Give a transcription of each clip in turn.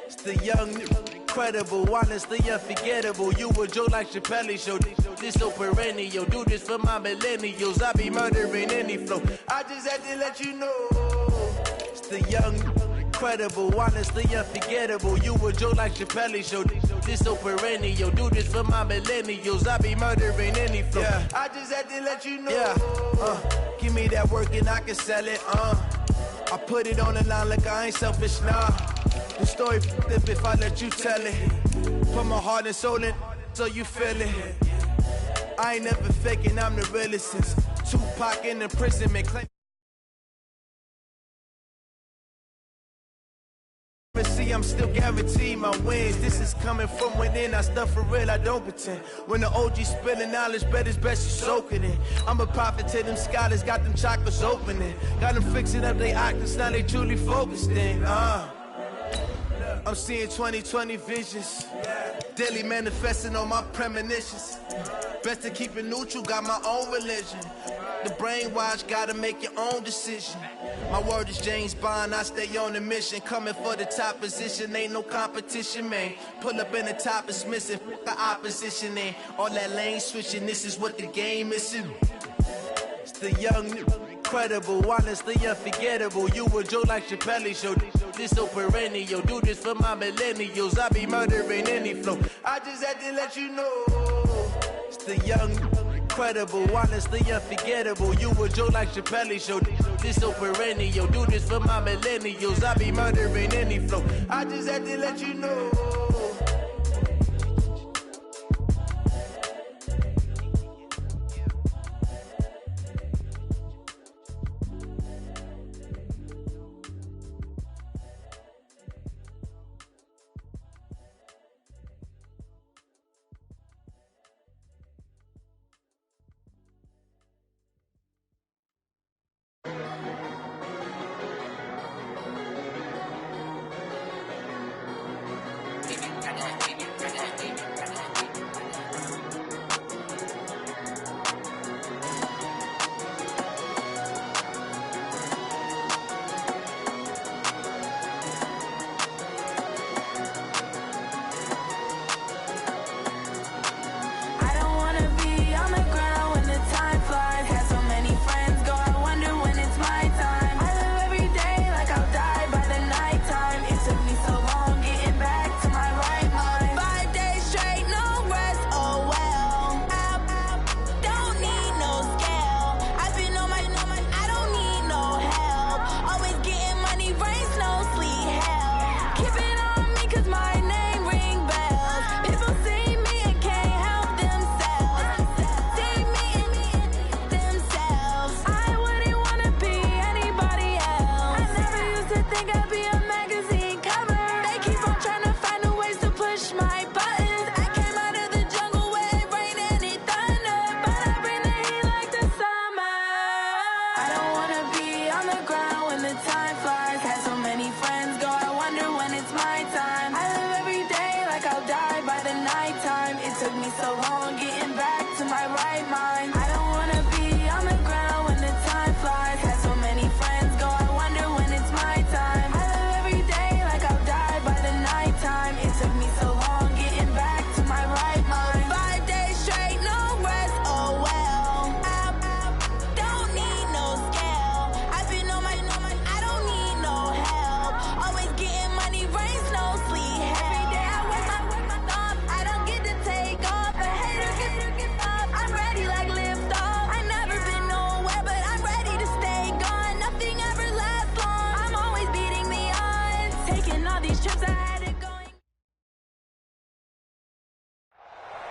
It's the young, incredible, honestly unforgettable. You a Joe like Chappelle show. This so perennial. Do this for my millennials. I be murdering any flow. I just had to let you know. It's the young, incredible, honestly unforgettable. You a Joe like Chappelle show. This so perennial. Do this for my millennials. I be murdering any flow. Yeah. I just had to let you know. Yeah. Give me that work and I can sell it. I put it on the line like I ain't selfish, nah. The story if I let you tell it. Put my heart and soul in so you feel it. I ain't never faking, I'm the realest since Tupac in imprisonment. See, I'm still guaranteed my wins. This is coming from within. I stuff for real, I don't pretend. When the OG spilling knowledge, bet it's best you soak it in. I'm a prophet to them scholars, got them chakras opening. Got them fixing up they octaves, now they truly focused in. I'm seeing 2020 visions. Daily manifesting on my premonitions. Best to keep it neutral, got my own religion. The brainwash, gotta make your own decision. My word is James Bond, I stay on the mission. Coming for the top position, ain't no competition, man. Pull up in the top, it's missing, the opposition ain't. All that lane switching, this is what the game is. It's the young, incredible, honestly unforgettable. You a Joe like Chappelle show. This so perennial. Do this for my millennials. I be murdering any flow. I just had to let you know. It's the young, incredible, honestly unforgettable. You a Joe like Chappelle show. This so perennial. Do this for my millennials. I be murdering any flow. I just had to let you know.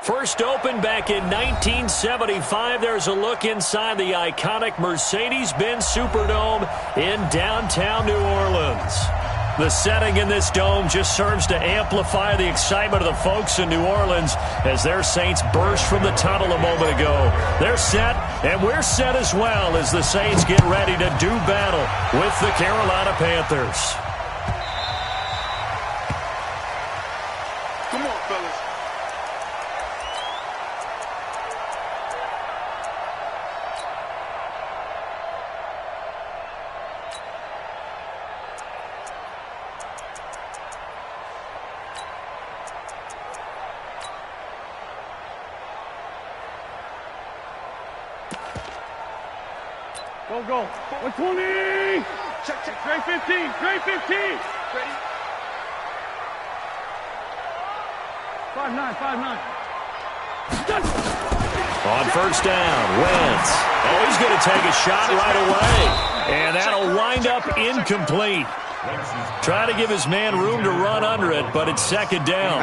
First opened back in 1975, there's a look inside the iconic Mercedes-Benz Superdome in downtown New Orleans. The setting in this dome just serves to amplify the excitement of the folks in New Orleans as their Saints burst from the tunnel a moment ago. They're set, and we're set as well as the Saints get ready to do battle with the Carolina Panthers. Come on, fellas. Go. 120. Check. Great 15. Great 15. Ready. 5-9. On first down, Wentz. Oh, he's going to take a shot right away. And that'll wind up incomplete. Try to give his man room to run under it, but it's second down.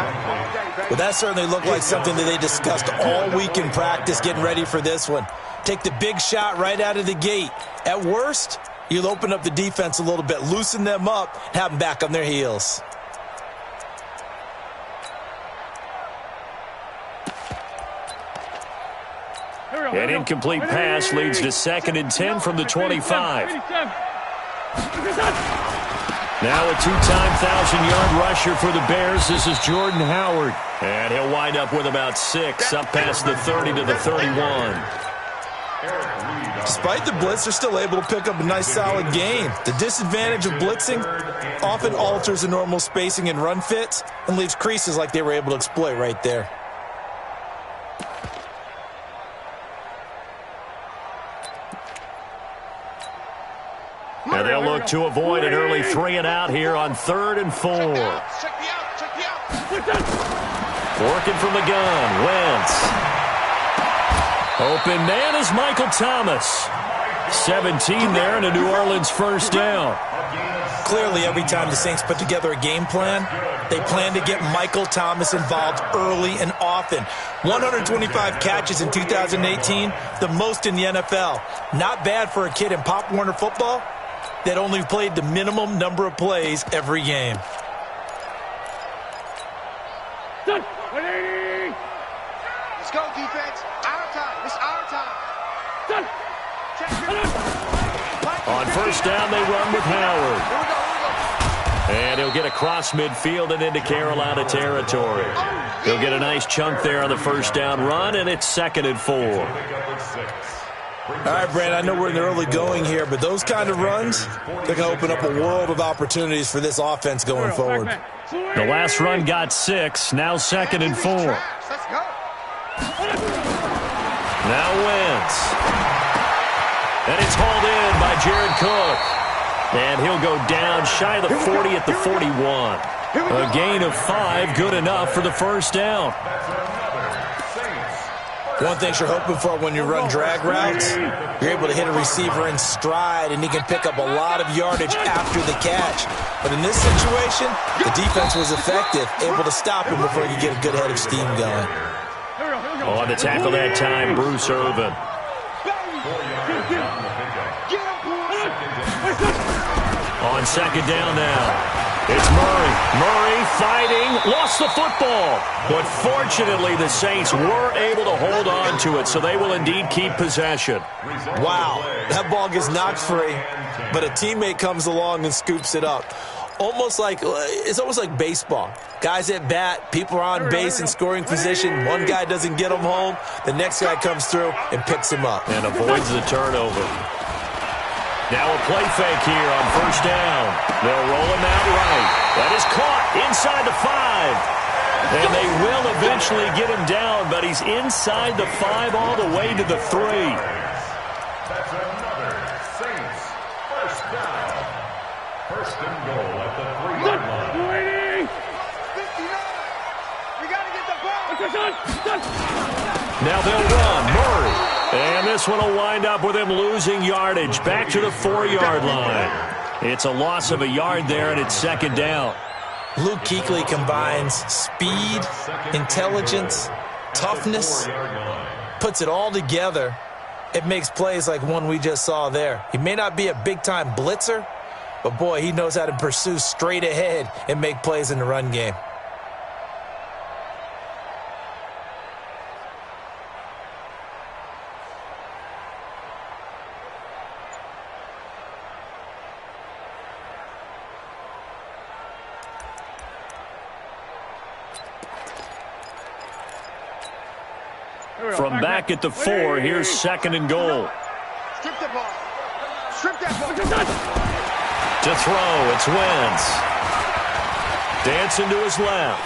Well, that certainly looked like something that they discussed all week in practice getting ready for this one. Take the big shot right out of the gate. At worst, you'll open up the defense a little bit, loosen them up, have them back on their heels. An incomplete pass leads to 2nd and 10 from the 25. Now a two-time 1,000-yard rusher for the Bears. This is Jordan Howard. And he'll wind up with about 6 up past the 30 to the 31. Despite the blitz, they're still able to pick up a nice solid gain. The disadvantage of blitzing often alters the normal spacing and run fits and leaves creases like they were able to exploit right there. And they'll look to avoid an early 3-and-out here on 3rd and 4. Working from the gun, Wentz. Open man is Michael Thomas. 17 there and a New Orleans first down. Clearly, every time the Saints put together a game plan, they plan to get Michael Thomas involved early and often. 125 catches in 2018, the most in the NFL. Not bad for a kid in Pop Warner football that only played the minimum number of plays every game. Done. 180. Let's go, defense. Our time. It's our time. Done. On first down, they run with Howard. And he'll get across midfield and into Carolina territory. He'll get a nice chunk there on the first down run, and it's 2nd and 4. All right, Brand, I know we're in the early going here, but those kind of runs, they're going to open up a world of opportunities for this offense going forward. The last run got 6, now 2nd and 4. Now Wentz. And it's hauled in by Jared Cook. And he'll go down shy of the 40 at the 41. A gain of 5, good enough for the first down. One thing you're hoping for when you run drag routes, you're able to hit a receiver in stride, and he can pick up a lot of yardage after the catch. But in this situation, the defense was effective, able to stop him before he could get a good head of steam going. On the tackle that time, Bruce Irvin. On second down now. It's Murray. Murray fighting, lost the football. But fortunately, the Saints were able to hold on to it, so they will indeed keep possession. Wow, that ball gets knocked free, but a teammate comes along and scoops it up. It's almost like baseball. Guys at bat, people are on base in scoring position. One guy doesn't get him home. The next guy comes through and picks him up. And avoids the turnover. Now a play fake here on first down. They'll roll him out right. That is caught inside the 5. And they will eventually get him down, but he's inside the 5 all the way to the 3. That's another Saints first down. First and goal at the 3-yard line. 59. We got to get the ball. Now they'll run. Murray. And this one will wind up with him losing yardage back to the 4-yard line. It's a loss of a yard there, and it's second down. Luke Kuechly combines speed, intelligence, toughness, puts it all together. It makes plays like one we just saw there. He may not be a big-time blitzer, but, boy, he knows how to pursue straight ahead and make plays in the run game. From back at the 4, here's second and goal. Strip the ball. Strip that ball. To throw, it's Wentz. Dancing to his left.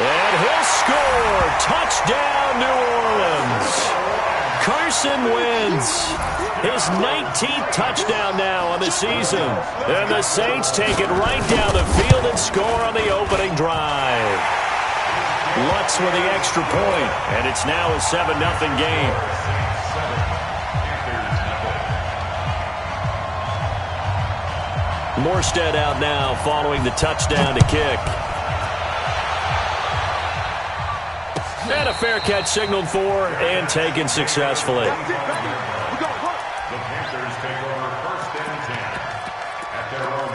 And he'll score. Touchdown, New Orleans. Carson wins his 19th touchdown now on the season. And the Saints take it right down the field and score on the opening drive. Lutz with the extra point, and it's now a 7-0 game. Morstead out now following the touchdown to kick. And a fair catch signaled for and taken successfully. The Panthers take over 1st and 10 at their own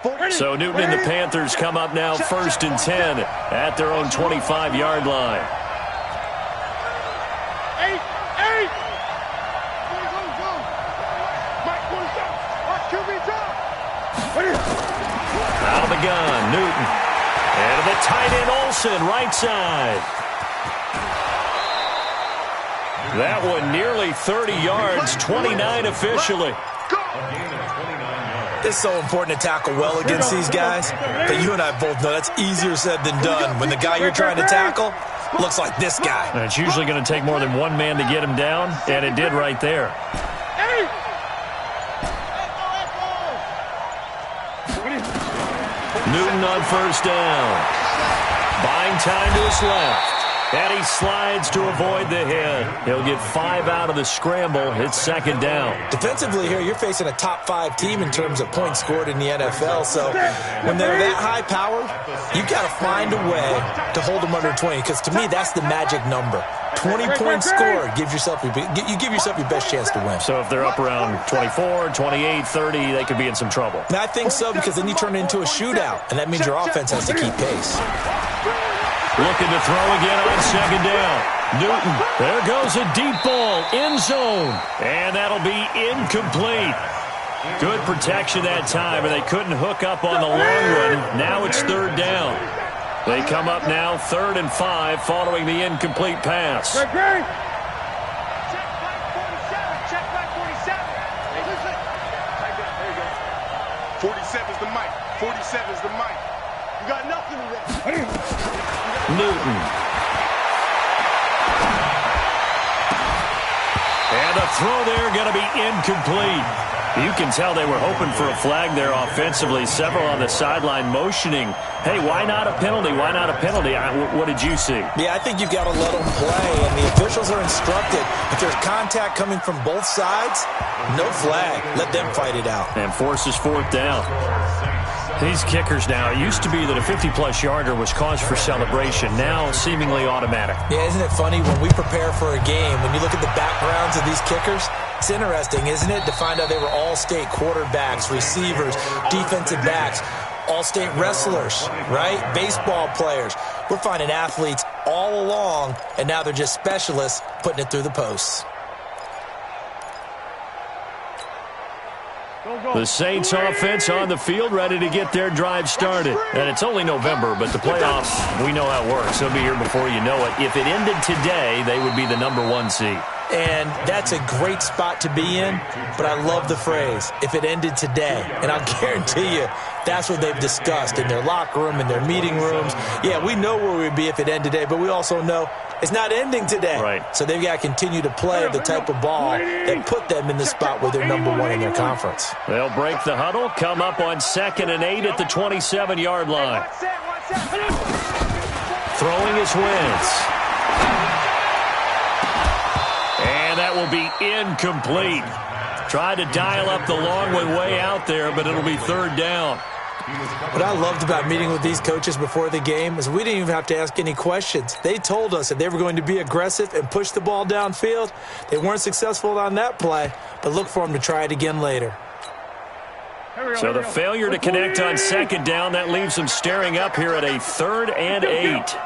25-yard line. So Newton and the Panthers come up now 1st and 10 at their own 25-yard line. Out of the gun, Newton. And the tight end, Olsen, right side. That one nearly 30 yards, 29 officially. It's so important to tackle well against these guys, but you and I both know that's easier said than done when the guy you're trying to tackle looks like this guy. And it's usually going to take more than one man to get him down, and it did right there. Newton on 1st down. Buying time to his left. And he slides to avoid the hit. He'll get 5 out of the scramble. It's 2nd down. Defensively here, you're facing a top 5 team in terms of points scored in the NFL. So when they're that high-powered, you've got to find a way to hold them under 20. Because to me, that's the magic number. 20-point score you give yourself your best chance to win. So if they're up around 24, 28, 30, they could be in some trouble. And I think so, because then you turn it into a shootout, and that means your offense has to keep pace. Looking to throw again on 2nd down. Newton, there goes a deep ball, end zone. And that'll be incomplete. Good protection that time, and they couldn't hook up on the long run. Now it's 3rd down. They come up now 3rd and 5 following the incomplete pass. Check back 47. 47's the mic. 47's the mic. You got nothing to that. Newton. And the throw there going to be incomplete. You can tell they were hoping for a flag there offensively. Several on the sideline motioning, hey, why not a penalty? Why not a penalty? What did you see? Yeah, I think you've got to let them play, and the officials are instructed. If there's contact coming from both sides, no flag. Let them fight it out. And forces 4th down. These kickers now, it used to be that a 50-plus yarder was cause for celebration. Now seemingly automatic. Yeah, isn't it funny when we prepare for a game, when you look at the backgrounds of these kickers, it's interesting, isn't it, to find out they were all-state quarterbacks, receivers, defensive backs, all-state wrestlers, right? Baseball players. We're finding athletes all along, and now they're just specialists putting it through the posts. The Saints offense on the field, ready to get their drive started. And it's only November, but the playoffs, we know how it works. They'll be here before you know it. If it ended today, they would be the #1 seed. And that's a great spot to be in, but I love the phrase, if it ended today. And I'll guarantee you, that's what they've discussed in their locker room, in their meeting rooms. Yeah, we know where we'd be if it ended today, but we also know it's not ending today. Right. So they've got to continue to play the type of ball that put them in the spot where they're #1 in their conference. They'll break the huddle, come up on 2nd and 8 at the 27-yard line. Throwing is Wentz. And that will be incomplete. Tried to dial up the long one way out there, but it'll be 3rd down. What I loved about meeting with these coaches before the game is we didn't even have to ask any questions. They told us that they were going to be aggressive and push the ball downfield. They weren't successful on that play, but look for them to try it again later. So the failure to connect on 2nd down, that leaves them staring up here at a 3rd and 8. Check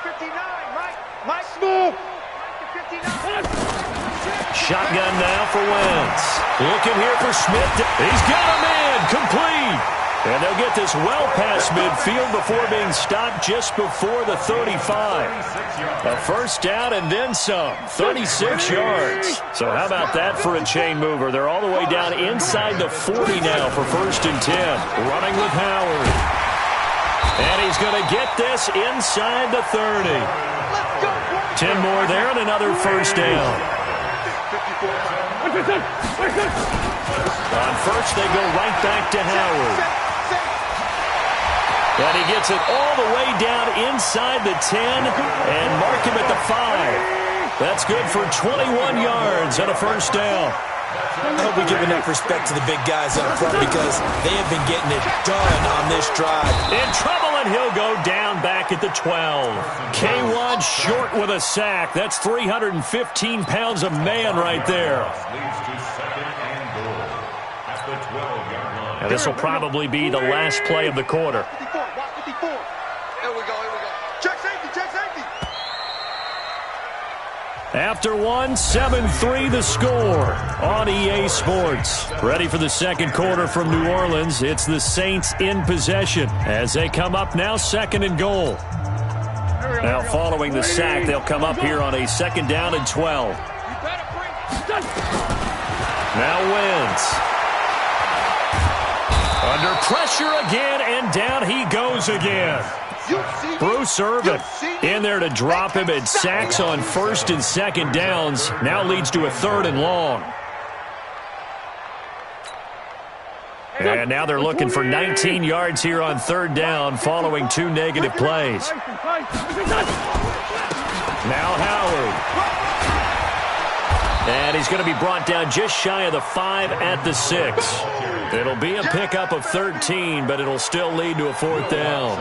59, Mike. Smooth. Shotgun now for Wentz. Looking here for Smith. He's got him in. Complete. And they'll get this well past midfield before being stopped just before the 35. A first down and then some. 36 yards. So how about that for a chain mover? They're all the way down inside the 40 now for 1st and 10. Running with Howard. And he's going to get this inside the 30. 10 more there and another first down. On first, they go right back to Howard. And he gets it all the way down inside the 10 and mark him at the 5. That's good for 21 yards and a first down. I hope we give enough respect to the big guys up front because they have been getting it done on this drive. In trouble, and he'll go down back at the 12. K1 short with a sack. That's 315 pounds of man right there. And this will probably be the last play of the quarter. After one, 7-3 the score on EA Sports. Ready for the second quarter from New Orleans. It's the Saints in possession as they come up now 2nd and goal. Now following the sack, they'll come up here on a 2nd down and 12. Now Wentz. Under pressure again, and down he goes again. Bruce Irvin in there to drop him, and sacks on 1st and 2nd downs. Now leads to a 3rd and long. And now they're looking for 19 yards here on 3rd down following 2 negative plays. Now Howard. And he's going to be brought down just shy of the 5 at the 6. It'll be a pickup of 13, but it'll still lead to a 4th down.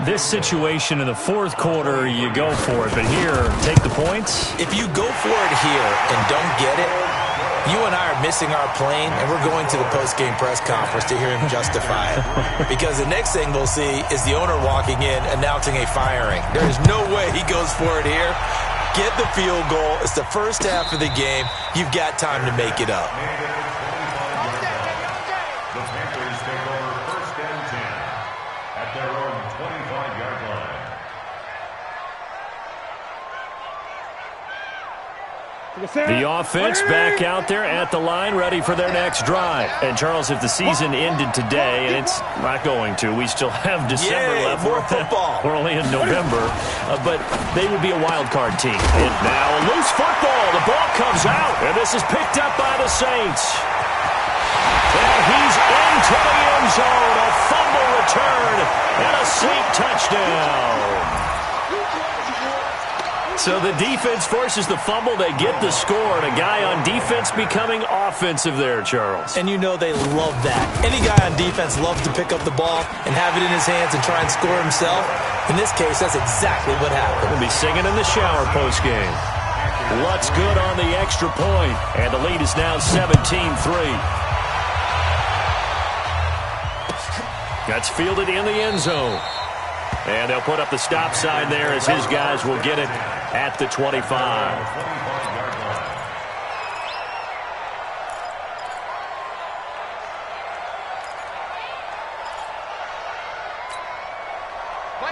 This situation in the 4th quarter, you go for it. But here, take the points. If you go for it here and don't get it, you and I are missing our plane, and we're going to the post-game press conference to hear him justify it. Because the next thing we'll see is the owner walking in announcing a firing. There is no way he goes for it here. Get the field goal. It's the first half of the game. You've got time to make it up. The Panthers take over 1st and 10 at their own 25-yard line. The offense back out there at the line, ready for their next drive. And, Charles, if the season ended today, and it's not going to, we still have December left. More football. We're only in November, but they would be a wild card team. And now a loose football. The ball comes out, and this is picked up by the Saints. And he's into the end zone. A fumble return and a Saint touchdown. So the defense forces the fumble. They get the score, and a guy on defense becoming offensive there, Charles. And you know they love that. Any guy on defense loves to pick up the ball and have it in his hands and try and score himself. In this case, that's exactly what happened. We'll be singing in the shower postgame. What's good on the extra point? And the lead is now 17-3. That's fielded in the end zone. And they'll put up the stop sign there as his guys will get it at the 25.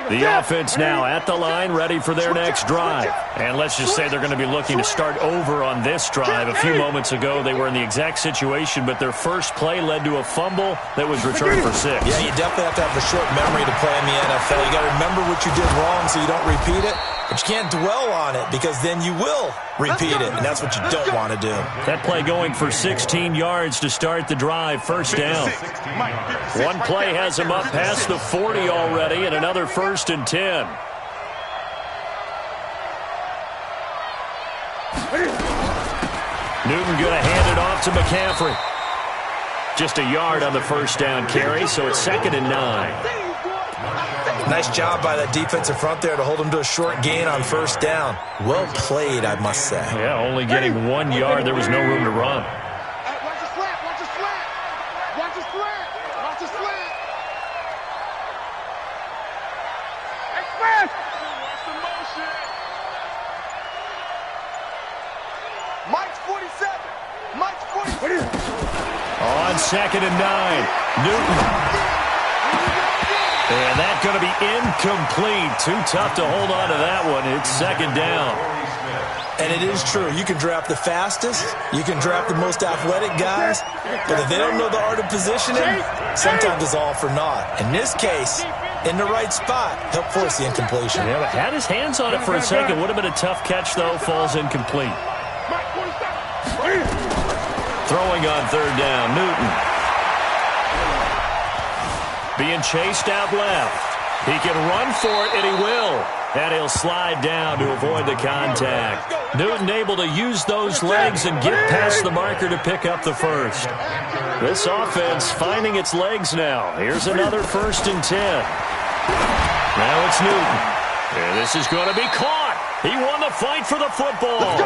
The offense now at the line, ready for their next drive. And let's just say they're going to be looking to start over on this drive. A few moments ago, they were in the exact situation, but their first play led to a fumble that was returned for 6. Yeah, you definitely have to have a short memory to play in the NFL. You got to remember what you did wrong so you don't repeat it. But you can't dwell on it because then you will repeat it, and that's what you don't want to do. That play going for 16 yards to start the drive. First down. One play has him up past the 40 already, and another 1st and 10. Newton going to hand it off to McCaffrey. Just a yard on the first down carry, so it's 2nd and 9. Nice job by that defensive front there to hold him to a short gain on first down. Well played, I must say. Yeah, only getting 1 yard. There was no room to run. Watch the slant, watch the slant. Watch the slant, watch the slant. Express. Watch the motion. Mike's 47. Mike's 47. On 2nd and 9. Newton that going to be incomplete. Too tough to hold on to that one. It's second down. And it is true. You can draft the fastest. You can draft the most athletic guys. But if they don't know the art of positioning, sometimes it's all for naught. In this case, in the right spot, help force the incompletion. Yeah, but had his hands on it for a second. Would have been a tough catch, though. Falls incomplete. Throwing on third down, Newton. Being chased out left. He can run for it, and he will. And he'll slide down to avoid the contact. Newton able to use those legs and get past the marker to pick up the first. This offense finding its legs now. Here's another 1st and 10. Now it's Newton. And this is going to be caught. He won the fight for the football.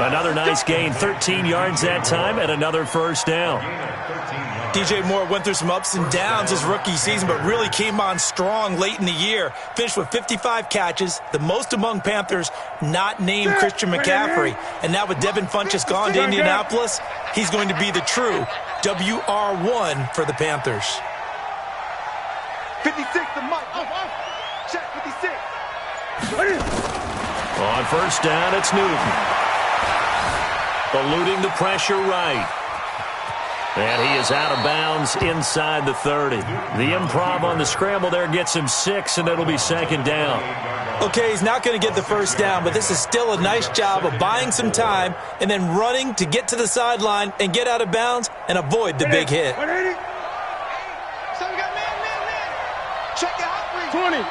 Another nice gain, 13 yards that time, and another first down. DJ Moore went through some ups and downs his rookie season, but really came on strong late in the year. Finished with 55 catches, the most among Panthers not named Christian McCaffrey. And now with Devin Funchess gone to Indianapolis, he's going to be the true WR1 for the Panthers. 56 to Mike. Check 56. On first down, it's Newton. Eluding the pressure right. And he is out of bounds inside the 30. The improv on the scramble there gets him 6, and it'll be second down. Okay, he's not going to get the first down, but this is still a nice job of buying some time and then running to get to the sideline and get out of bounds and avoid the big hit. 20.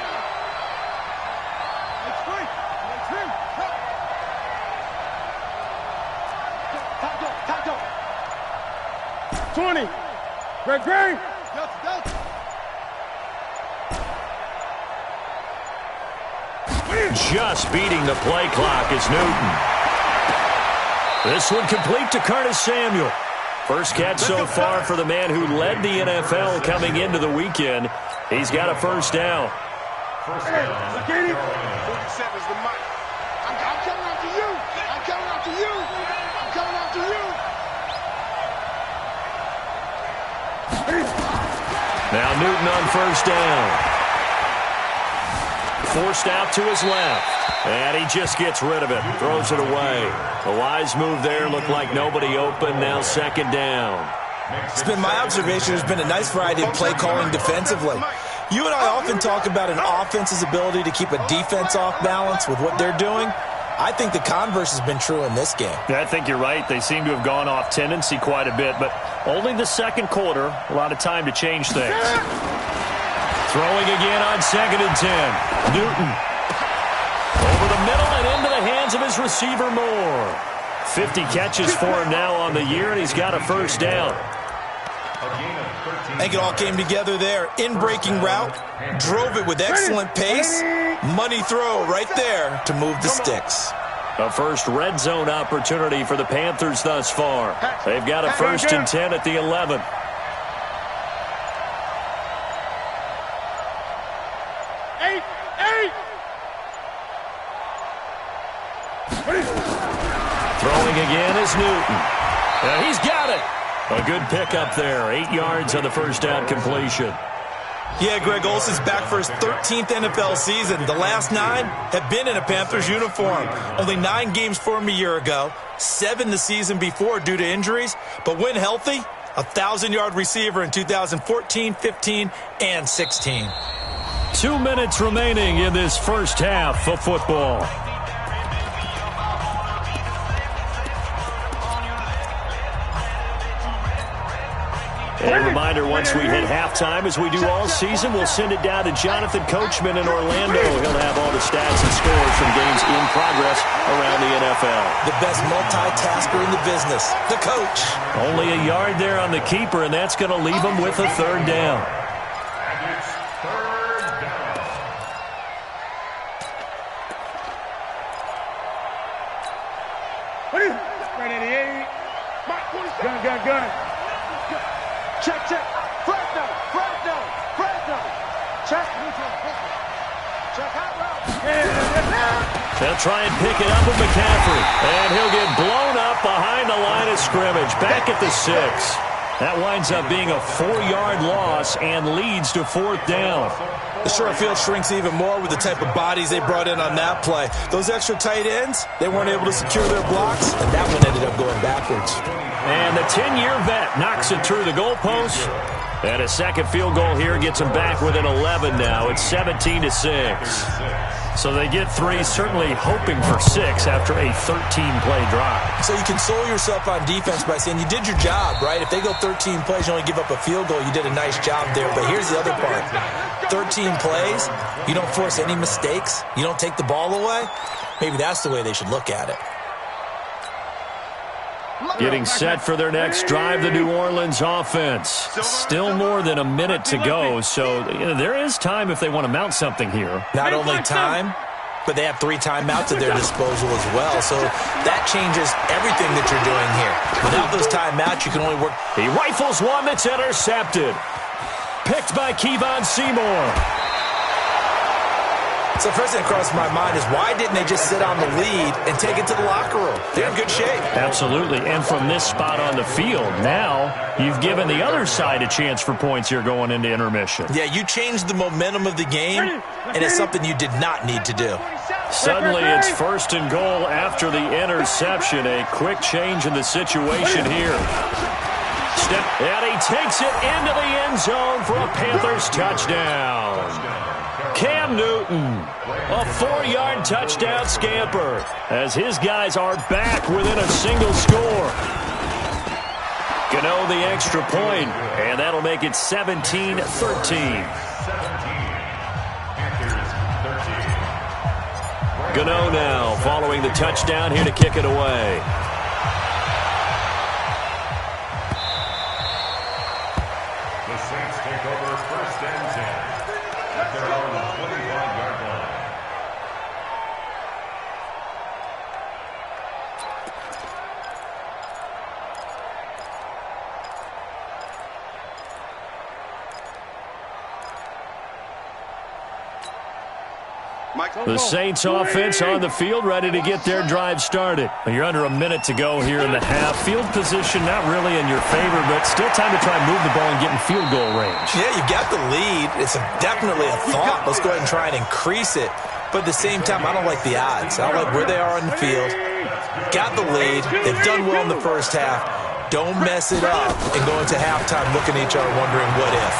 20. Greg. Just beating the play clock is Newton. This one complete to Curtis Samuel. First catch so far for the man who led the NFL coming into the weekend. He's got a first down. 47 is the mic. I'm coming after you. I'm coming after you. I'm coming after you. Now Newton on first down. Forced out to his left. And he just gets rid of it. Throws it away. A wise move there. Looked like nobody open. Now second down. It's been my observation. There's been a nice variety of play calling defensively. You and I often talk about an offense's ability to keep a defense off balance with what they're doing. I think the converse has been true in this game. Yeah, I think you're right. They seem to have gone off tendency quite a bit, but only the second quarter. A lot of time to change things. Throwing again on 2nd and 10. Newton. Over the middle and into the hands of his receiver Moore. 50 catches for him now on the year, and he's got a first down. I think it all came together there. In-breaking route. Drove it with excellent pace. Money throw right there to move the sticks. A first red zone opportunity for the Panthers thus far. They've got a 1st and 10 at the 11. Throwing again is Newton. And he's got it. A good pickup there. 8 yards on the first down completion. Yeah, Greg Olsen's back for his 13th NFL season. The last 9 have been in a Panthers uniform. Only 9 games for him a year ago. 7 the season before due to injuries. But when healthy, a 1,000-yard receiver in 2014, 15, and 16. 2 minutes remaining in this first half of football. And a reminder, once we hit halftime, as we do all season, we'll send it down to Jonathan Coachman in Orlando. He'll have all the stats and scores from games in progress around the NFL. The best multitasker in the business, the coach. Only a yard there on the keeper, and that's going to leave him with a third down. And it's third down. Right at the 8. Gun. Check. Fresno. Check. Check out route. They'll try and pick it up with McCaffrey. And he'll get blown up behind the line of scrimmage. Back at the 6. That winds up being a 4-yard loss and leads to 4th down. The short field shrinks even more with the type of bodies they brought in on that play. Those extra tight ends, they weren't able to secure their blocks, and that one ended up going backwards. And the 10-year vet knocks it through the goalpost. And a second field goal here gets them back within 11 now. It's 17-6. So they get 3, certainly hoping for 6 after a 13-play drive. So you console yourself on defense by saying you did your job, right? If they go 13 plays, you only give up a field goal, you did a nice job there. But here's the other part. 13 plays, you don't force any mistakes, you don't take the ball away. Maybe that's the way they should look at it. Getting set for their next drive, the New Orleans offense. Still more than a minute to go, so there is time if they want to mount something here. Not only time, but they have 3 timeouts at their disposal as well, so that changes everything that you're doing here. Without those timeouts, you can only work. He rifles one that's intercepted. Picked by Kevon Seymour. So first thing that crossed my mind is why didn't they just sit on the lead and take it to the locker room? They're in good shape. Absolutely, and from this spot on the field, now you've given the other side a chance for points here going into intermission. Yeah, you changed the momentum of the game, and it's something you did not need to do. Suddenly it's 1st and goal after the interception. A quick change in the situation here. And he takes it into the end zone for a Panthers touchdown. Cam Newton, a 4-yard touchdown scamper as his guys are back within a single score. Gano the extra point, and that'll make it 17-13. Gano now following the touchdown here to kick it away. The Saints take over 1st and 10 at their own 25-yard line. The Saints offense on the field, ready to get their drive started. You're under a minute to go here in the half. Field position not really in your favor, but still time to try and move the ball and get in field goal range. Yeah, you got the lead. It's definitely a thought. Let's go ahead and try and increase it. But at the same time, I don't like the odds. I don't like where they are on the field. Got the lead. They've done well in the first half. Don't mess it up and go into halftime looking at each other wondering what if.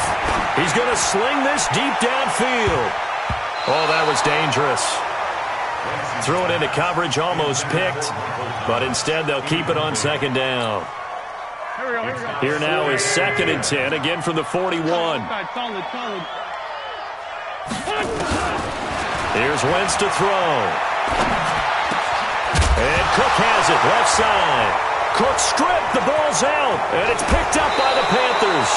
He's going to sling this deep downfield. Oh, that was dangerous. Threw it into coverage, almost picked, but instead they'll keep it on 2nd down. Here now is 2nd and 10, again from the 41. Here's Wentz to throw. And Cook has it, left side. Cook stripped, the ball's out, and it's picked up by the Panthers.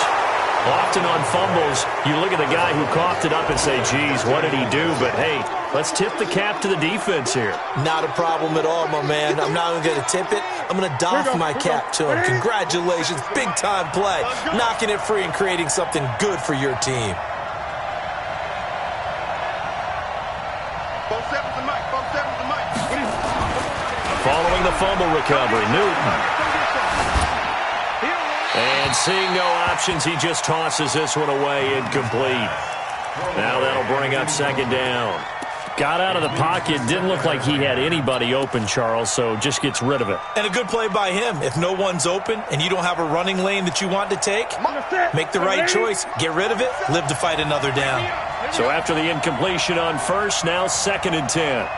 Often on fumbles, you look at the guy who coughed it up and say, geez, what did he do? But, hey, let's tip the cap to the defense here. Not a problem at all, my man. I'm not even going to tip it. I'm going to doff my cap to him. Congratulations. Big-time play. Knocking it free and creating something good for your team. Following the fumble recovery, Newton. And seeing no options, he just tosses this one away, incomplete. Now that'll bring up 2nd down. Got out of the pocket, didn't look like he had anybody open, Charles, so just gets rid of it. And a good play by him. If no one's open and you don't have a running lane that you want to take, make the right choice. Get rid of it, live to fight another down. So after the incompletion on 1st, now 2nd and 10.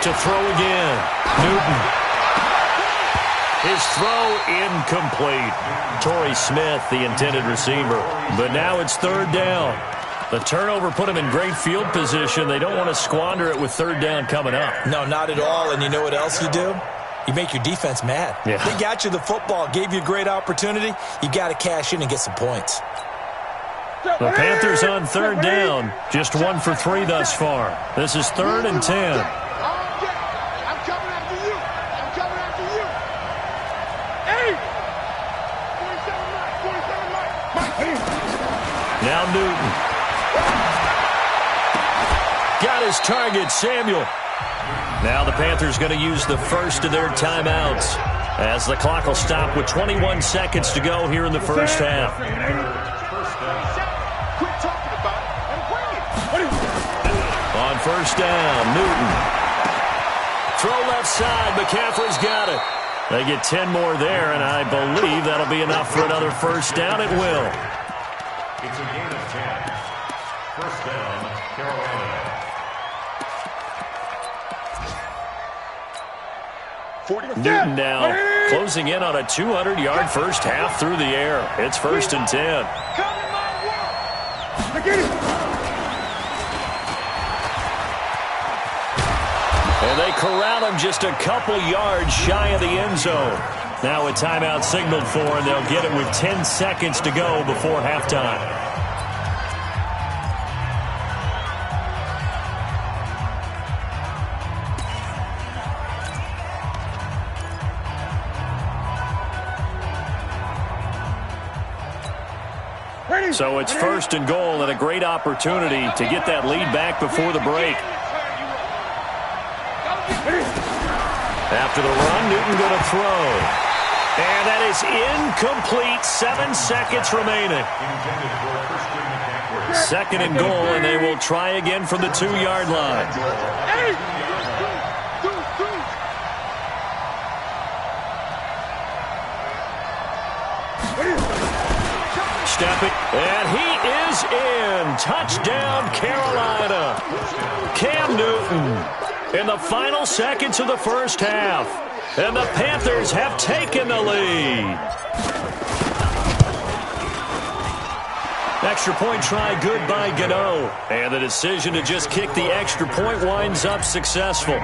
To throw again, Newton. His throw incomplete. Torrey Smith, the intended receiver. But now it's 3rd down. The turnover put him in great field position. They don't want to squander it with 3rd down coming up. No, not at all. And you know what else you do? You make your defense mad. Yeah. They got you the football, gave you a great opportunity. You got to cash in and get some points. The Panthers on 3rd down. Just 1 for 3 thus far. This is 3rd and 10. Now Newton. Got his target, Samuel. Now the Panthers going to use the first of their timeouts as the clock will stop with 21 seconds to go here in the first half. Quit talking about it and first down. Newton. Throw left side. McCaffrey's got it. They get 10 more there, and I believe that'll be enough for another first down. It will. It's a gain of 10. First down, Carolina. Newton now closing in on a 200-yard first half through the air. It's first and 10. And they corral him just a couple yards shy of the end zone. Now a timeout signaled for, and they'll get it with 10 seconds to go before halftime. So it's first and goal and a great opportunity to get that lead back before the break. After the run, Newton going to throw. And that is incomplete. 7 seconds remaining. Second and goal, and they will try again from the 2-yard line. Stepping, and he is in. Touchdown, Carolina. Cam Newton in the final seconds of the first half. And the Panthers have taken the lead. Extra point try good by Gano. And the decision to just kick the extra point winds up successful.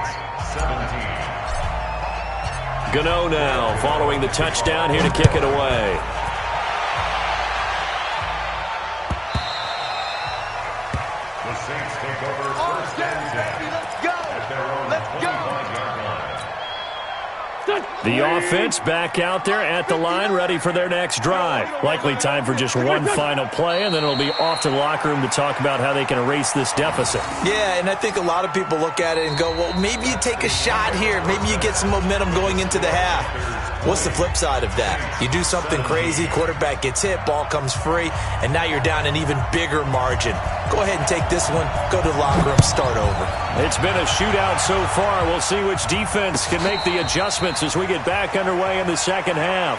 Gano now following the touchdown here to kick it away. The offense back out there at the line, ready for their next drive. Likely time for just one final play, and then it'll be off to the locker room to talk about how they can erase this deficit. Yeah, and I think a lot of people look at it and go, well, maybe you take a shot here. Maybe you get some momentum going into the half. What's the flip side of that? You do something crazy, quarterback gets hit, ball comes free, and now you're down an even bigger margin. Go ahead and take this one, go to the locker room, start over. It's been a shootout so far. We'll see which defense can make the adjustments as we get back underway in the second half.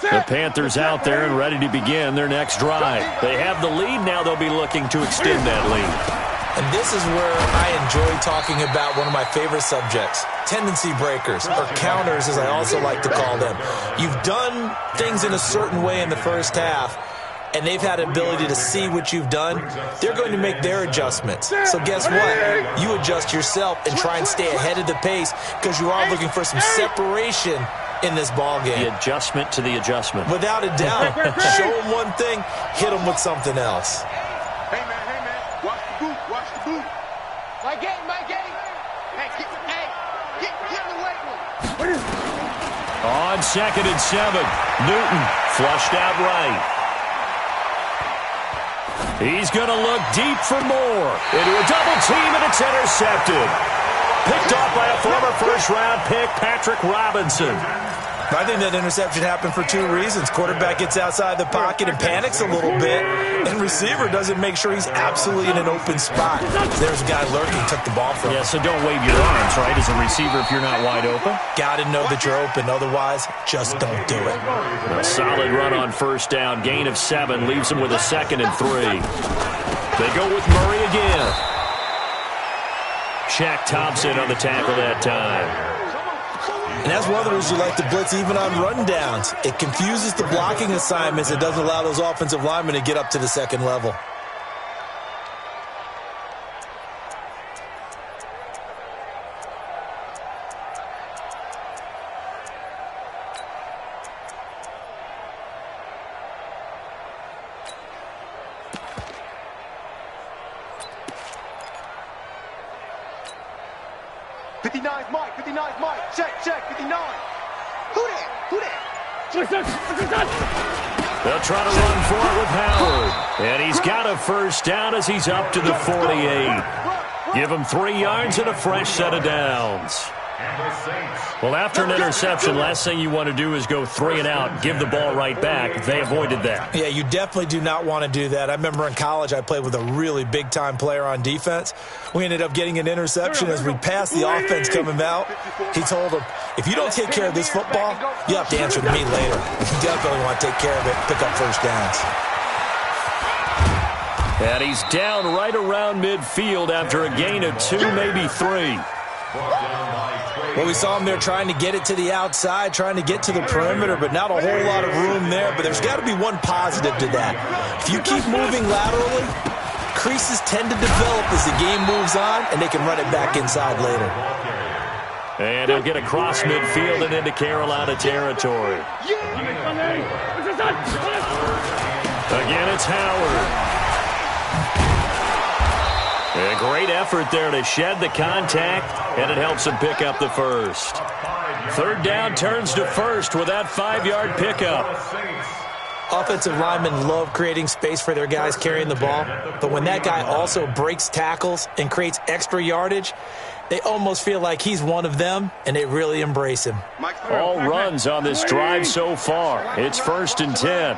The Panthers out there and ready to begin their next drive. They have the lead. Now they'll be looking to extend that lead. And this is where I enjoy talking about one of my favorite subjects, tendency breakers, or counters as I also like to call them. You've done things in a certain way in the first half, and they've had ability to see what you've done. They're going to make their adjustments. So guess what? You adjust yourself and try and stay ahead of the pace because you are looking for some separation in this ball game. The adjustment to the adjustment. Without a doubt. Show them one thing, hit them with something else. Hey, man, watch the boot, watch the boot. My game. Hey, get the weight one. On 2nd and 7, Newton flushed out right. He's going to look deep for more. Into a double team, and it's intercepted. Picked off by a former first-round pick, Patrick Robinson. I think that interception happened for two reasons. Quarterback gets outside the pocket and panics a little bit, and receiver doesn't make sure he's absolutely in an open spot. There's a guy lurking, took the ball from him. Yeah, so don't wave your arms, right, as a receiver if you're not wide open. Got to know that you're open. Otherwise, just don't do it. A solid run on first down. Gain of 7 leaves him with a 2nd and 3. They go with Murray again. Shaq Thompson on the tackle that time. And that's one of the reasons you like to blitz even on rundowns. It confuses the blocking assignments. It doesn't allow those offensive linemen to get up to the second level. Mike, check, 59. Who that? They'll try to run for it with Howard. And he's got a first down as he's up to the 48. Give him 3 yards and a fresh set of downs. Well, after an interception, last thing you want to do is go 3 and out, give the ball right back. They avoided that. Yeah, you definitely do not want to do that. I remember in college I played with a really big-time player on defense. We ended up getting an interception as we passed the offense coming out. He told him, if you don't take care of this football, you have to answer to me later. You definitely want to take care of it, pick up first downs. And he's down right around midfield after a gain of 2, maybe 3. Well, we saw him there trying to get it to the outside, trying to get to the perimeter, but not a whole lot of room there. But there's got to be one positive to that. If you keep moving laterally, creases tend to develop as the game moves on, and they can run it back inside later. And he'll get across midfield and into Carolina territory. Again, it's Howard. A great effort there to shed the contact, and it helps him pick up the first. Third down turns to first with that 5-yard pickup. Offensive linemen love creating space for their guys carrying the ball, but when that guy also breaks tackles and creates extra yardage, they almost feel like he's one of them, and they really embrace him. All runs on this drive so far. It's 1st and 10.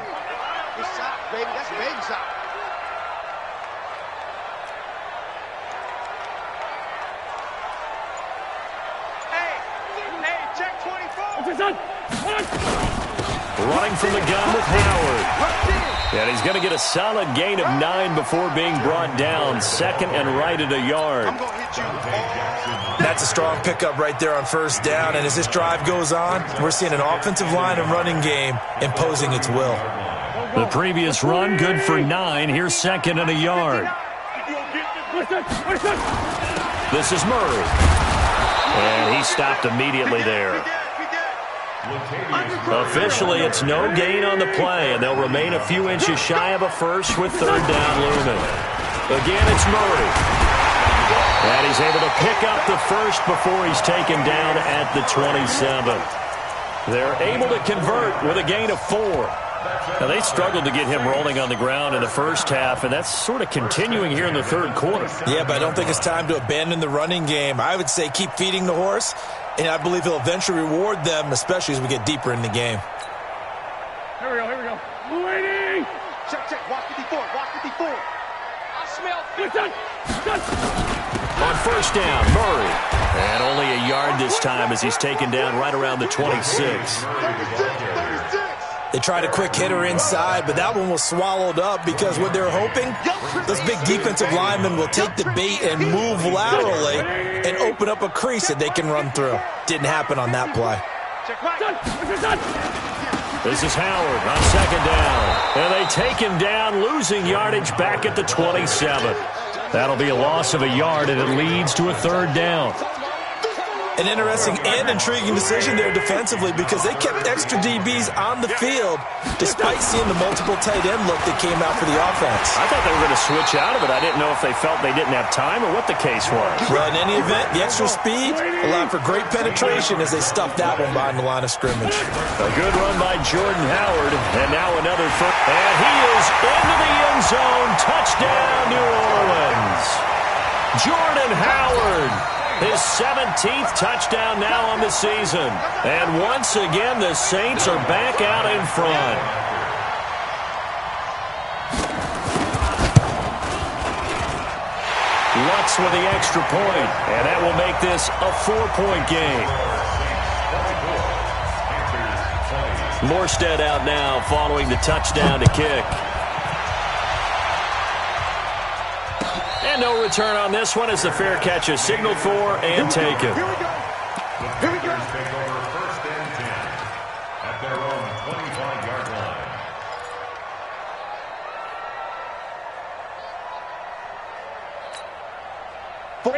Running from the gun with Howard. And he's going to get a solid gain of 9 before being brought down. 2nd and right at a yard. That's a strong pickup right there on first down. And as this drive goes on, we're seeing an offensive line and running game imposing its will. The previous run, good for 9. Here's 2nd and a yard. This is Murray. And he stopped immediately there. Officially, it's no gain on the play, and they'll remain a few inches shy of a first with 3rd down looming. Again, it's Murray. And he's able to pick up the first before he's taken down at the 27. They're able to convert with a gain of 4. Now, they struggled to get him rolling on the ground in the first half, and that's sort of continuing here in the 3rd quarter. Yeah, but I don't think it's time to abandon the running game. I would say keep feeding the horse, and I believe he'll eventually reward them, especially as we get deeper in the game. Here we go. Waiting! Check. Walk 54. I smell 50. On first down, Murray. And only a yard this time as he's taken down right around the 26. They tried a quick hitter inside, but that one was swallowed up because what they're hoping, those big defensive linemen will take the bait and move laterally and open up a crease that they can run through. Didn't happen on that play. This is Howard on 2nd down. And they take him down, losing yardage back at the 27. That'll be a loss of a yard, and it leads to a 3rd down. An interesting and intriguing decision there defensively because they kept extra DBs on the field despite seeing the multiple tight end look that came out for the offense. I thought they were going to switch out of it. I didn't know if they felt they didn't have time or what the case was. Well, in any event, the extra speed allowed for great penetration as they stuffed that one behind the line of scrimmage. A good run by Jordan Howard, and now another foot. And he is into the end zone. Touchdown, New Orleans. Jordan Howard. His 17th touchdown now on the season. And once again, the Saints are back out in front. Lutz with the extra point, and that will make this a 4-point game. Morstead out now following the touchdown to kick. And no return on this one as the fair catch is signaled for and taken. Here we go. Take over 1st and 10 at their own 25-yard line.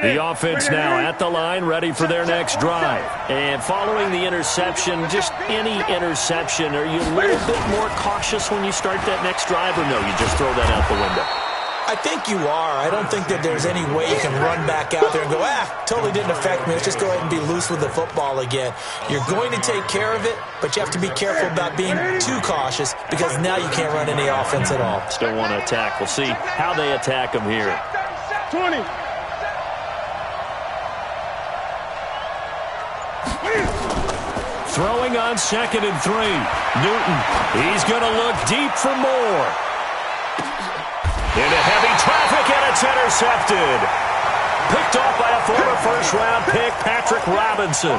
The offense now at the line, ready for their next drive. And following the interception, just any interception, are you a little bit more cautious when you start that next drive, or no, you just throw that out the window? I think you are. I don't think that there's any way you can run back out there and go, totally didn't affect me. Let's just go ahead and be loose with the football again. You're going to take care of it, but you have to be careful about being too cautious because now you can't run any offense at all. Still want to attack. We'll see how they attack them here. 20. throwing on 2nd and 3. Newton, he's going to look deep for more. Into heavy traffic, and it's intercepted. Picked off by a former first-round pick, Patrick Robinson.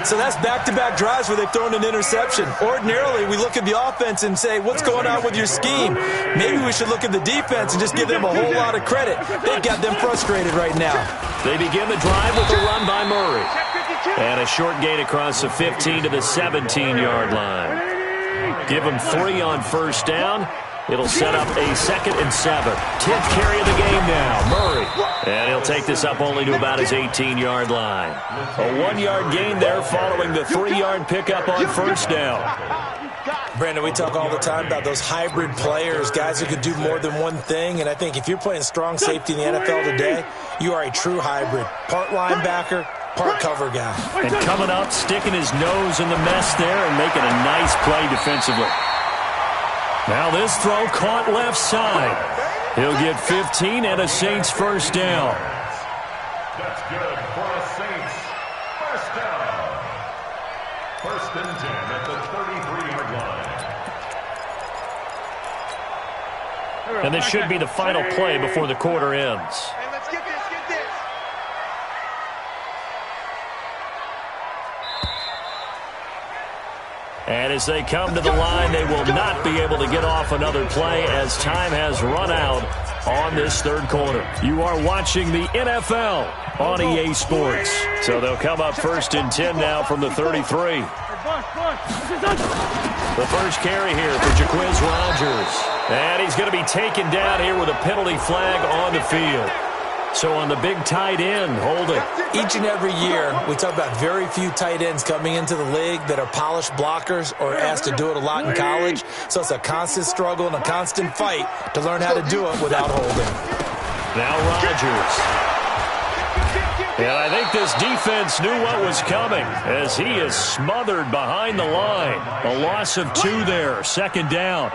So that's back-to-back drives where they've thrown an interception. Ordinarily, we look at the offense and say, what's going on with your scheme? Maybe we should look at the defense and just give them a whole lot of credit. They've got them frustrated right now. They begin the drive with a run by Murray. And a short gain across the 15 to the 17-yard line. Give them 3 on first down. It'll set up a 2nd and 7. 10th carry of the game now, Murray. And he'll take this up only to about his 18-yard line. A 1-yard gain there following the 3-yard pickup on first down. Brandon, we talk all the time about those hybrid players, guys who can do more than one thing. And I think if you're playing strong safety in the NFL today, you are a true hybrid. Part linebacker, part cover guy. And coming up, sticking his nose in the mess there and making a nice play defensively. Now this throw caught left side. He'll get 15 and a Saints first down. That's good for a Saints first down. 1st and 10 at the 33-yard line. And this should be the final play before the quarter ends. Hey, let's get this, get this. And as they come to the line, they will not be able to get off another play as time has run out on this third quarter. You are watching the NFL on EA Sports. So they'll come up 1st and 10 now from the 33. The first carry here for Jaquiz Rodgers. And he's going to be taken down here with a penalty flag on the field. So on the big tight end, holding. Each and every year, we talk about very few tight ends coming into the league that are polished blockers or asked to do it a lot in college. So it's a constant struggle and a constant fight to learn how to do it without holding. Now Rodgers. And I think this defense knew what was coming as he is smothered behind the line. A loss of 2 there, 2nd down.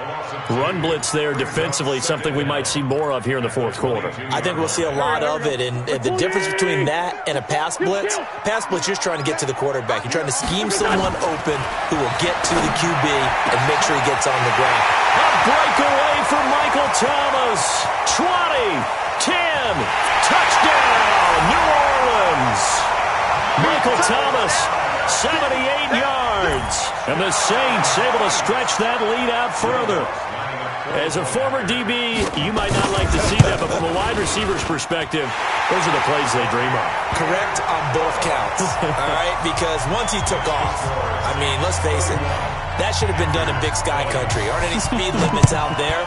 Run blitz there defensively, something we might see more of here in the 4th quarter. I think we'll see a lot of it, and the difference between that and a pass blitz, you're just trying to get to the quarterback. You're trying to scheme someone open who will get to the QB and make sure he gets on the ground. A breakaway for Michael Thomas. 20, 10, touchdown, New Orleans. Michael Thomas, 78 yards. And the Saints able to stretch that lead out further. As a former DB, you might not like to see that, but from a wide receiver's perspective, those are the plays they dream of. Correct on both counts, all right? Because once he took off, I mean, let's face it, that should have been done in Big Sky Country. Aren't any speed limits out there?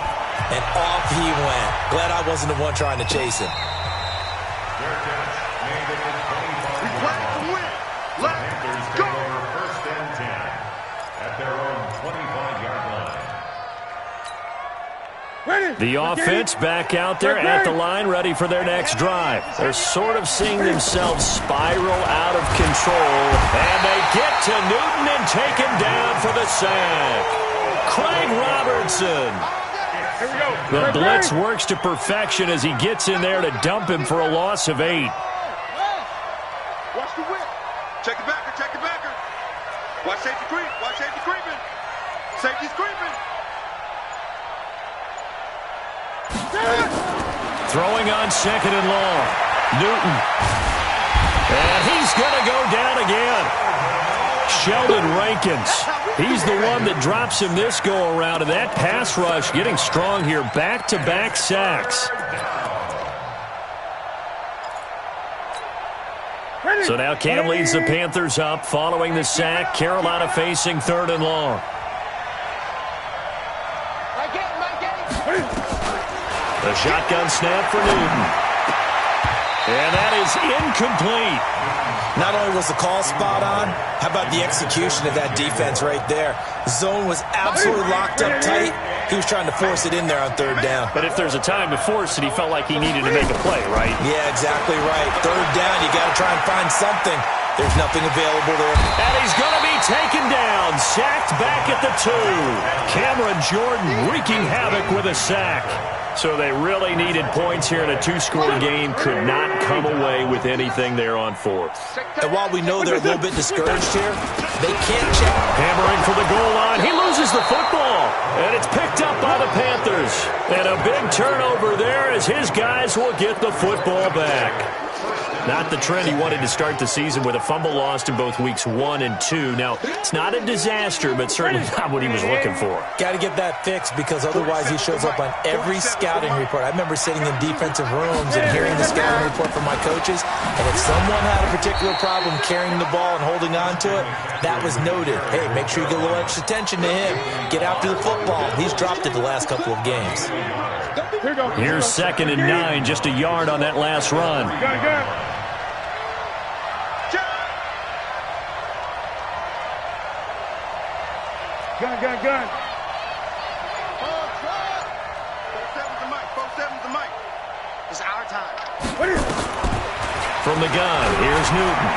And off he went. Glad I wasn't the one trying to chase him. Panthers take over 1st and 10 at their own 25-yard line. The offense back out there at the line, ready for their next drive. They're sort of seeing themselves spiral out of control. And they get to Newton and take him down for the sack. Craig Robertson. The blitz works to perfection as he gets in there to dump him for a loss of 8. Watch the whip. Check the backer, check the backer. Watch safety creep, watch safety creeping. Safety's creeping. Throwing on 2nd and long. Newton. And he's going to go down again. Sheldon Rankins. He's the one that drops him this go-around. And that pass rush getting strong here. Back-to-back sacks. So now Cam leads the Panthers up following the sack. Carolina facing 3rd and long. The shotgun snap for Newton. And that is incomplete. Not only was the call spot on, how about the execution of that defense right there? Zone was absolutely locked up tight. He was trying to force it in there on 3rd down. But if there's a time to force it, he felt like he needed to make a play, right? Yeah, exactly right. 3rd down, you got to try and find something. There's nothing available there. And he's going to be taken down, sacked back at the 2. Cameron Jordan wreaking havoc with a sack. So they really needed points here in a two-score game. Could not come away with anything there on fourth. And while we know they're a little bit discouraged here, they can't check. Hammering for the goal line. He loses the football. And it's picked up by the Panthers. And a big turnover there as his guys will get the football back. Not the trend he wanted to start the season with a fumble lost in both weeks 1 and 2. Now, it's not a disaster, but certainly not what he was looking for. Got to get that fixed because otherwise he shows up on every scouting report. I remember sitting in defensive rooms and hearing the scouting report from my coaches, and if someone had a particular problem carrying the ball and holding on to it, that was noted. Hey, make sure you get a little extra attention to him. Get after the football. He's dropped it the last couple of games. Here's 2nd and 9, just a yard on that last run. Gun. 4-7's the mic. 4-7's the mic. It's our time. From the gun, here's Newton.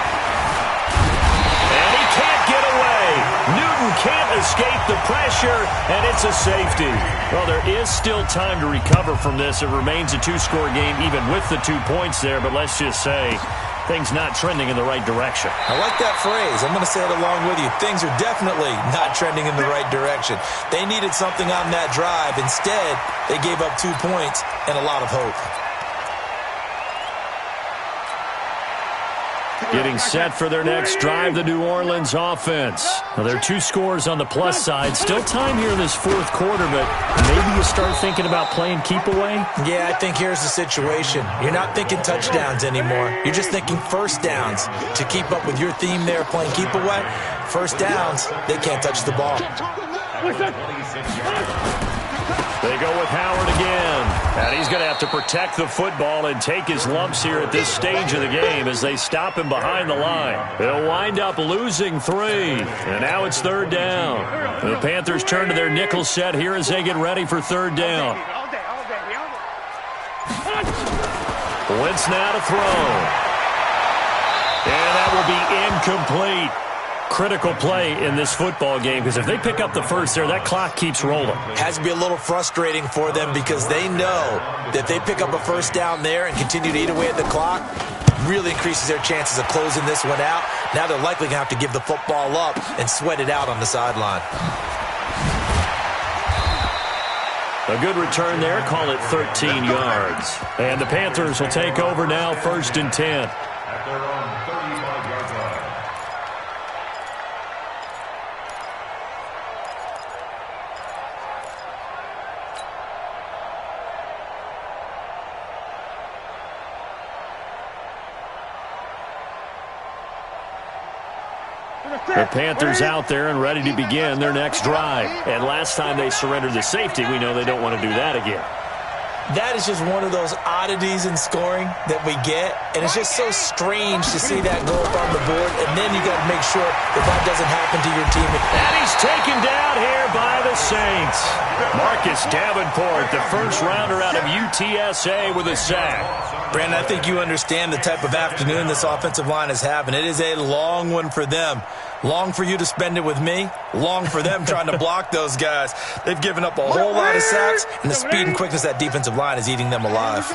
And he can't get away. Newton can't escape the pressure, and it's a safety. Well, there is still time to recover from this. It remains a two-score game, even with the 2 points there, but let's just say things not trending in the right direction. I like that phrase. I'm going to say it along with you. Things are definitely not trending in the right direction. They needed something on that drive. Instead, they gave up 2 points and a lot of hope. Getting set for their next drive, the New Orleans offense. Well, there are 2 scores on the plus side. Still time here in this fourth quarter, but maybe you start thinking about playing keep away? Yeah, I think here's the situation. You're not thinking touchdowns anymore. You're just thinking first downs. To keep up with your theme there, playing keep away, first downs, they can't touch the ball. They go with Howard again. And he's going to have to protect the football and take his lumps here at this stage of the game as they stop him behind the line. They'll wind up losing 3. And now it's 3rd down. The Panthers turn to their nickel set here as they get ready for 3rd down. Wentz now to throw. And that will be incomplete. Critical play in this football game because if they pick up the first there, that clock keeps rolling. Has to be a little frustrating for them because they know that they pick up a first down there and continue to eat away at the clock, really increases their chances of closing this one out. Now they're likely going to have to give the football up and sweat it out on the sideline. A good return there, call it 13 yards. And the Panthers will take over now, 1st and 10. At their own 35-yard line. The Panthers out there and ready to begin their next drive. And last time they surrendered the safety, we know they don't want to do that again. That is just one of those oddities in scoring that we get, and it's just so strange to see that go up on the board, and then you got to make sure that doesn't happen to your team. And he's taken down here by the Saints. Marcus Davenport, the first rounder out of UTSA with a sack. Brandon, I think you understand the type of afternoon this offensive line is having. It is a long one for them. Long for you to spend it with me. Long for them trying to block those guys. They've given up a whole lot of sacks, and the speed and quickness of that defensive line is eating them alive.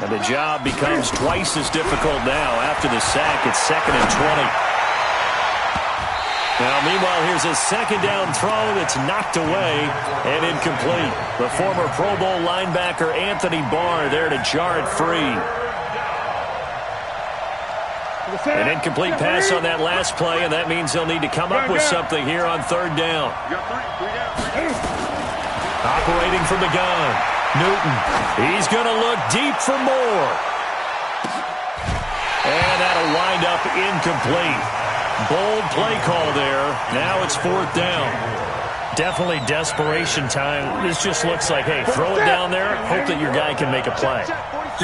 And the job becomes twice as difficult now. After the sack, it's 2nd and 20. Now, meanwhile, here's a 2nd down throw that's knocked away and incomplete. The former Pro Bowl linebacker Anthony Barr there to jar it free. An incomplete pass on that last play, and that means they'll need to come up with something here on 3rd down. Operating from the gun, Newton. He's going to look deep for more. And that'll wind up incomplete. Bold play call there. Now it's 4th down. Definitely desperation time. This just looks like, hey, throw it down there, hope that your guy can make a play.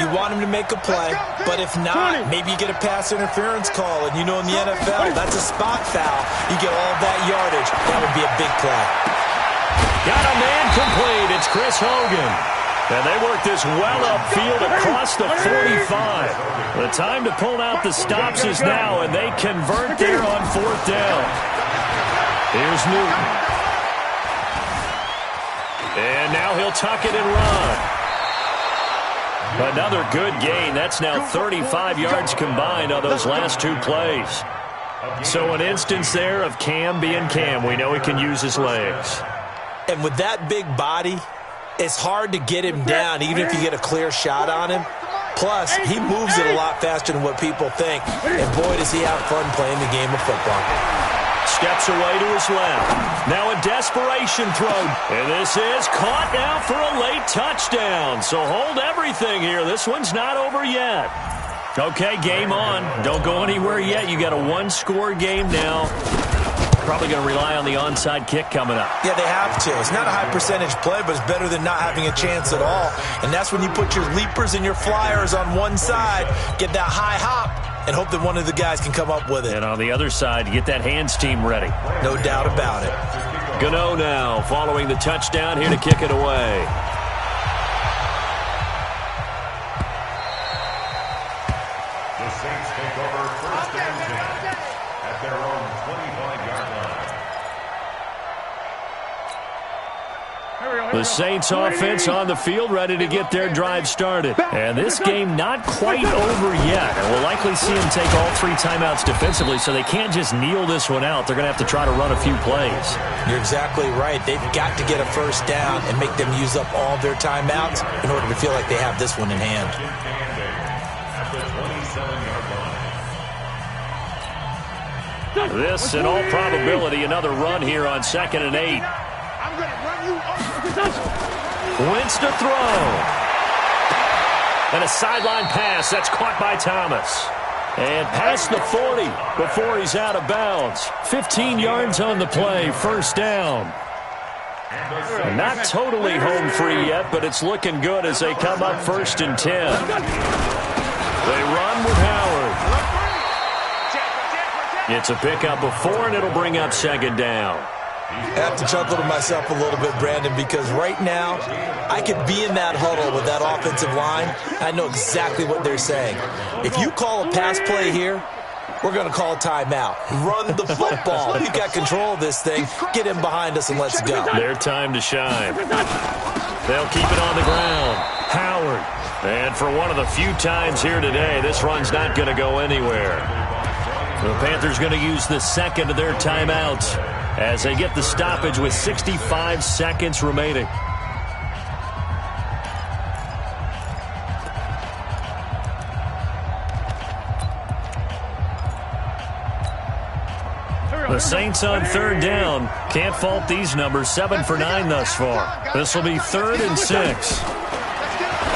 You want him to make a play, but if not, maybe you get a pass interference call. And you know in the NFL, that's a spot foul. You get all that yardage. That would be a big play. Got a man complete. It's Chris Hogan. And they work this well upfield across the 45. The time to pull out the stops is now, and they convert there on 4th down. Here's Newton. And now he'll tuck it and run. Another good gain. That's now 35 yards combined on those last two plays. So an instance there of Cam being Cam. We know he can use his legs. And with that big body, it's hard to get him down, even if you get a clear shot on him. Plus, he moves it a lot faster than what people think. And boy, does he have fun playing the game of football. Steps away to his left. Now a desperation throw. And this is caught now for a late touchdown. So hold everything here. This one's not over yet. Okay, game on. Don't go anywhere yet. You got a one-score game now. Probably going to rely on the onside kick coming up. Yeah, they have to. It's not a high-percentage play, but it's better than not having a chance at all. And that's when you put your leapers and your flyers on one side, get that high hop, and hope that one of the guys can come up with it. And on the other side, get that hands team ready. No doubt about it. Gano now following the touchdown here to kick it away. The Saints take over first and 10 at their own 25-yard line. The Saints offense on the field ready to get their drive started. And this game not quite over yet. And we'll likely see them take all three timeouts defensively, so they can't just kneel this one out. They're going to have to try to run a few plays. You're exactly right. They've got to get a first down and make them use up all their timeouts in order to feel like they have this one in hand. This, in all probability, another run here on 2nd and 8. I'm going to run you off. Wentz to throw. And a sideline pass. That's caught by Thomas. And past the 40 before he's out of bounds. 15 yards on the play. First down. Not totally home free yet, but it's looking good as they come up 1st and 10. They run with Howard. It's a pickup of 4, and it'll bring up 2nd down. I have to chuckle to myself a little bit, Brandon, because right now I could be in that huddle with that offensive line. I know exactly what they're saying. If you call a pass play here, we're going to call timeout. Run the football. We've got control of this thing. Get in behind us and let's go. Their time to shine. They'll keep it on the ground. Howard. And for one of the few times here today, this run's not going to go anywhere. The Panthers going to use the second of their timeouts as they get the stoppage with 65 seconds remaining. The Saints on 3rd down. Can't fault these numbers. 7 for 9 thus far. This will be 3rd and 6.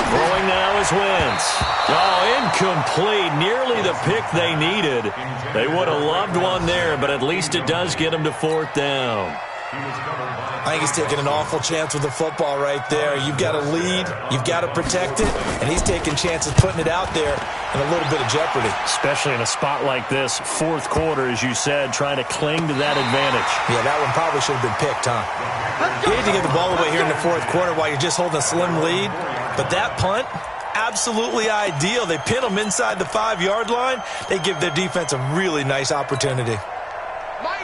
Throwing now is Wentz. Oh, incomplete. Nearly the pick they needed. They would have loved one there, but at least it does get them to 4th down. I think he's taking an awful chance with the football right there. You've got to lead, you've got to protect it, and he's taking chances putting it out there in a little bit of jeopardy. Especially in a spot like this, 4th quarter, as you said, trying to cling to that advantage. Yeah, that one probably should have been picked, huh? You need to get the ball away here in the 4th quarter while you're just holding a slim lead. But that punt, absolutely ideal. They pin them inside the 5-yard line. They give their defense a really nice opportunity.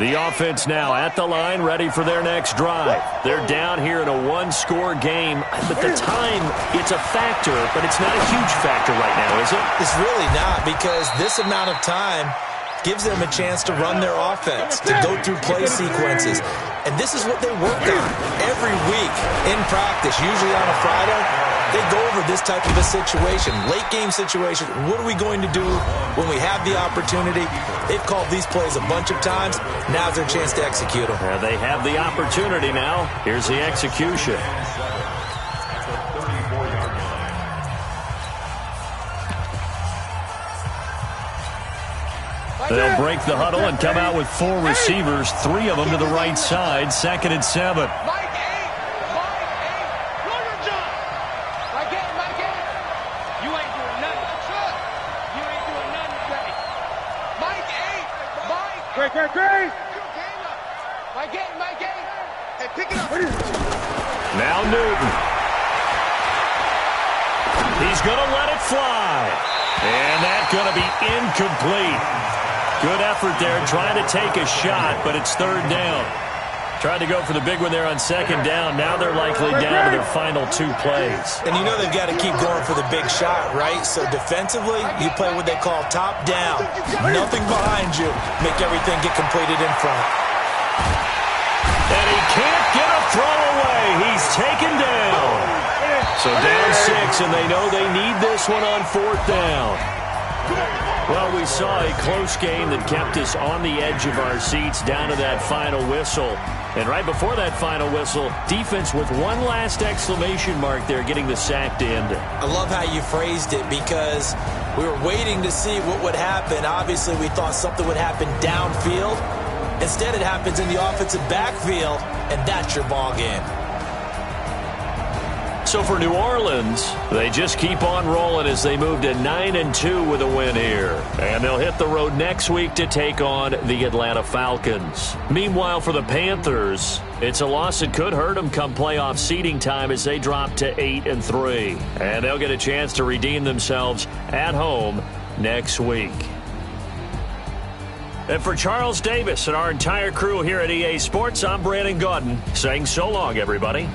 The offense now at the line, ready for their next drive. They're down here in a one-score game, but the time, it's a factor, but it's not a huge factor right now, is it? It's really not, because this amount of time gives them a chance to run their offense, to go through play sequences. And this is what they work on every week in practice, usually on a Friday. They go over this type of a situation, late game situation. What are we going to do when we have the opportunity? They've called these plays a bunch of times. Now's their chance to execute them. Yeah, they have the opportunity now. Here's the execution. They'll break the huddle and come out with 4 receivers, 3 of them to the right side, 2nd and 7. Now Newton. He's going to let it fly. And that's going to be incomplete. Good effort there trying to take a shot, but it's 3rd down. Tried to go for the big one there on second down. Now they're likely down to their final 2 plays. And you know they've got to keep going for the big shot, right? So defensively, you play what they call top down. Nothing behind you. Make everything get completed in front. And he can't get a throw away. He's taken down. So down 6, and they know they need this one on 4th down. Well, we saw a close game that kept us on the edge of our seats down to that final whistle. And right before that final whistle, defense with one last exclamation mark there, getting the sack to end it. I love how you phrased it because we were waiting to see what would happen. Obviously, we thought something would happen downfield. Instead, it happens in the offensive backfield, and that's your ball game. So for New Orleans, they just keep on rolling as they move to 9-2 with a win here. And they'll hit the road next week to take on the Atlanta Falcons. Meanwhile, for the Panthers, it's a loss that could hurt them come playoff seeding time as they drop to 8-3. And they'll get a chance to redeem themselves at home next week. And for Charles Davis and our entire crew here at EA Sports, I'm Brandon Gaudin saying so long, everybody.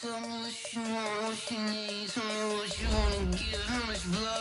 Tell me what you want, what you need. Tell me what you wanna give, how much blood.